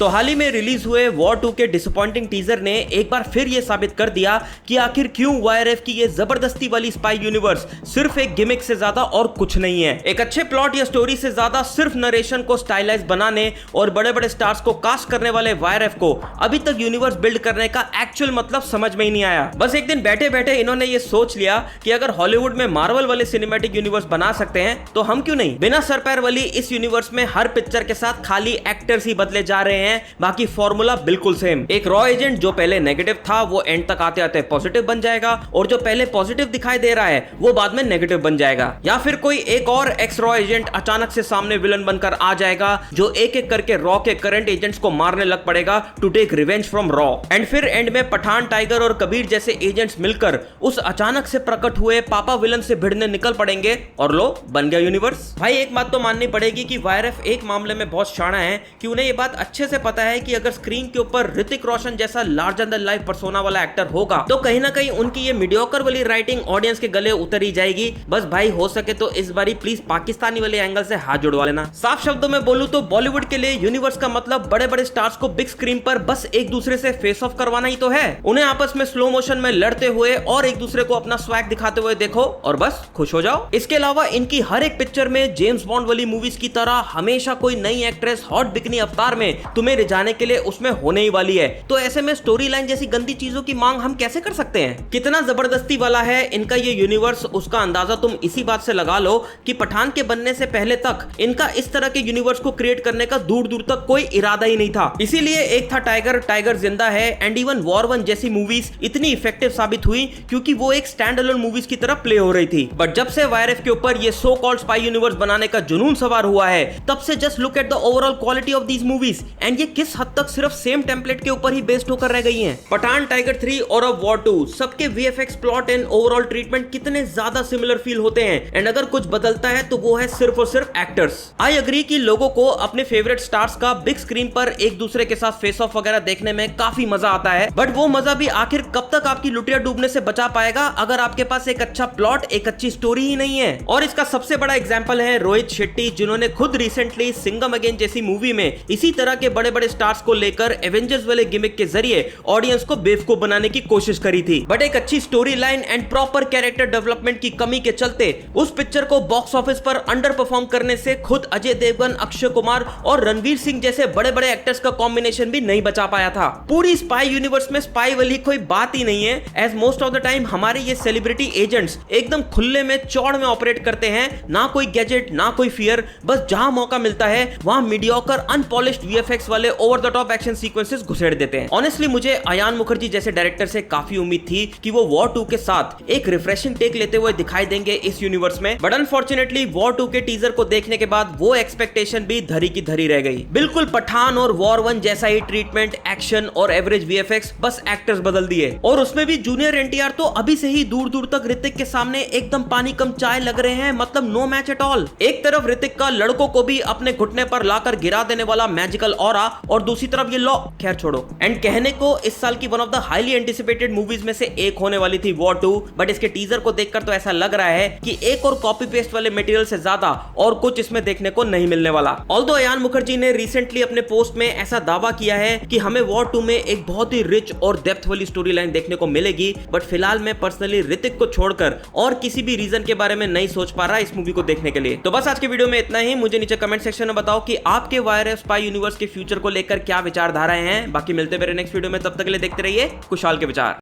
तो हाल ही में रिलीज हुए वॉर 2 के डिसअपॉइंटिंग टीजर ने एक बार फिर ये साबित कर दिया कि आखिर क्यों वाईआरएफ की ये जबरदस्ती वाली स्पाई यूनिवर्स सिर्फ एक गिमिक से ज्यादा और कुछ नहीं है। एक अच्छे प्लॉट या स्टोरी से ज्यादा सिर्फ नरेशन को स्टाइलाइज बनाने और बड़े बड़े स्टार्स को कास्ट करने वाले वाईआरएफ को अभी तक यूनिवर्स बिल्ड करने का एक्चुअल मतलब समझ में ही नहीं आया। बस एक दिन बैठे बैठे इन्होंने ये सोच लिया कि अगर हॉलीवुड में मार्वल वाले सिनेमैटिक यूनिवर्स बना सकते हैं तो हम क्यों नहीं। बिना सर पैर वाली इस यूनिवर्स में हर पिक्चर के साथ खाली एक्टर्स ही बदले जा रहे हैं, बाकी फॉर्मूला बिल्कुल सेम। एक रॉ एजेंट जो पहले नेगेटिव था वो एंड तक आते आते पॉजिटिव बन जाएगा और जो पहले पॉजिटिव दिखाई दे रहा है वो बाद में नेगेटिव बन जाएगा। या फिर कोई एक और एक्स रॉ एजेंट अचानक से सामने विलन बनकर आ जाएगा जो एक एक करके रॉ के करंट एजेंट्स को मारने लग पड़ेगा टू टेक रिवेंज फ्रॉम रॉ। एंड फिर एंड में पठान, टाइगर और कबीर जैसे एजेंट्स मिलकर उस अचानक से प्रकट हुए पापा विलन से भिड़ने निकल पड़ेंगे और लो बन गया यूनिवर्स। भाई एक बात तो माननी पड़ेगी कि वाईआरएफ एक मामले में बहुत शाना है कि उन्हें ये बात अच्छे से पता है कि अगर स्क्रीन के ऊपर ऋतिक रोशन जैसा लार्जर देन लाइफ पर्सोना वाला एक्टर होगा तो कहीं ना कहीं उनकी ये मीडियोकर वाली राइटिंग ऑडियंस के गले उतर ही जाएगी। बस भाई हो सके तो इस बारी प्लीज पाकिस्तानी वाले एंगल से हाथ जुड़वा लेना। साफ शब्दों में बोलूं तो बॉलीवुड के लिए यूनिवर्स का मतलब बड़े बड़े स्टार्स को बिग स्क्रीन पर बस एक दूसरे से फेस ऑफ करवाना ही तो है। उन्हें आपस में स्लो मोशन में लड़ते हुए और एक दूसरे को अपना स्वैग दिखाते हुए देखो और बस खुश हो जाओ। इसके अलावा इनकी हर एक पिक्चर में जेम्स बॉन्ड वाली मूवीज की तरह हमेशा कोई नई एक्ट्रेस हॉट बिकनी अवतार में तुम्हें रिझाने के लिए उसमें होने ही वाली है। तो ऐसे में स्टोरी लाइन जैसी गंदी चीजों की मांग हम कैसे कर सकते हैं। कितना जबरदस्ती वाला है इनका ये यूनिवर्स, उसका अंदाजा तुम इसी बात से लगा लो कि पठान के बनने से पहले तक इनका इस तरह के यूनिवर्स को क्रिएट करने का दूर दूर तक कोई इरादा ही नहीं था। इसीलिए एक था टाइगर, टाइगर जिंदा है एंड इवन वॉर 1 जैसी मूवीज इतनी इफेक्टिव साबित हुई क्योंकि वो एक स्टैंड अलोन मूवीज की तरह प्ले हो रही थी। बट जब से वाईआरएफ के ऊपर ये सो कॉल्ड स्पाई यूनिवर्स बनाने का जुनून सवार हुआ है तब से just look at the overall quality of these movies and ये किस हद तक सिर्फ सेम टेम्पलेट के ऊपर ही बेस्ड होकर रह गई हैं। पठान, टाइगर 3 और अब वॉर 2 सबके VFX, plot and overall treatment कितने ज्यादा सिमिलर फील होते हैं एंड अगर कुछ बदलता है तो वो है सिर्फ और सिर्फ एक्टर्स। आई अग्री कि लोगों को अपने फेवरेट स्टार्स का बिग स्क्रीन पर एक दूसरे के साथ फेस ऑफ वगैरह देखने में काफी मजा आता है, बट वो मजा भी आखिर कब तक आपकी लुटिया डूबने से बचा पाएगा अगर आपके पास एक अच्छा प्लॉट, एक अच्छी स्टोरी ही नहीं है। और इसका सबसे बड़ा एग्जांपल है रोहित शेट्टी, जिन्होंने खुद रिसेंटली सिंघम अगेन जैसी मूवी में इसी तरह के बड़े बड़े स्टार्स को लेकर एवेंजर्स वाले गिमिक के जरिए ऑडियंस को बेवकूफ बनाने की कोशिश करी थी। बट एक अच्छी story line and proper character development की कमी के चलते उस पिक्चर को बॉक्स ऑफिस पर अंडर परफॉर्म करने से खुद अजय देवगन, अक्षय कुमार और रणवीर सिंह जैसे बड़े बड़े एक्टर्स का कॉम्बिनेशन भी नहीं बचा पाया था। पूरी स्पाई यूनिवर्स में स्पाई वाली कोई बात ही नहीं है, as most of the time हमारे ये सेलिब्रिटी एजेंट्स एकदम खुले में चौड़ में ऑपरेट करते हैं, ना कोई गैजेट ना कोई फियर, बस जहां मौका मिलता है वहां मीडियोकर अनपॉलिश्ड वीएफएक्स वाले over the top action sequences घुसेड़ देते हैं। ऑनेस्टली मुझे अयान मुखर्जी जैसे डायरेक्टर से काफी उम्मीद थी कि वो वॉर 2 के साथ एक रिफ्रेशिंग टेक लेते हुए दिखाई देंगे इस यूनिवर्स में, बट अनफॉर्चुनेटली वॉर 2 के टीजर को देखने के बाद वो एक्सपेक्टेशन भी धरी की धरी रह गई। बिल्कुल पठान और वॉर 1 जैसा ही ट्रीटमेंट, एक्शन और एवरेज वीएफएक्स, बस एक्टर्स बदल दिए और उसमें भी जूनियर एनटीआर तो अभी से ही दूर दूर तक ऋतिक के सामने एकदम पानी कम चाय लग रहे हैं, मतलब नो मैच एट ऑल। एक तरफ ऋतिक का लड़कों को भी अपने घुटने पर लाकर गिरा देने वाला मैजिकल ऑरा और दूसरी तरफ ये लॉ, खैर छोड़ो। एंड कहने को इस साल की one of the highly anticipated movies में से एक होने वाली थी वॉर 2, बट इसके टीजर को देखकर तो ऐसा लग रहा है कि एक और कॉपी पेस्ट वाले मटेरियल से ज्यादा और कुछ इसमें देखने को नहीं मिलने वाला। ऑल्दो अयान मुखर्जी ने रिसेंटली अपने पोस्ट में ऐसा दावा किया है कि हमें वॉर 2 में एक बहुत ही रिच और डेप्थ वाली स्टोरी लाइन देखने को मिलेगी, बट फिलहाल मैं पर्सनली ऋतिक को छोड़कर और किसी भी रीजन के बारे में नहीं सोच पा रहा इस मूवी को देखने के लिए। तो बस आज के वीडियो में इतना ही। मुझे नीचे कमेंट सेक्शन में बताओ कि आपके वाईआरएफ स्पाई यूनिवर्स के फ्यूचर को लेकर क्या विचारधाराएं हैं। बाकी मिलते मेरे नेक्स्ट वीडियो में, तब तक के लिए देखते रहिए खुशहाल के विचार।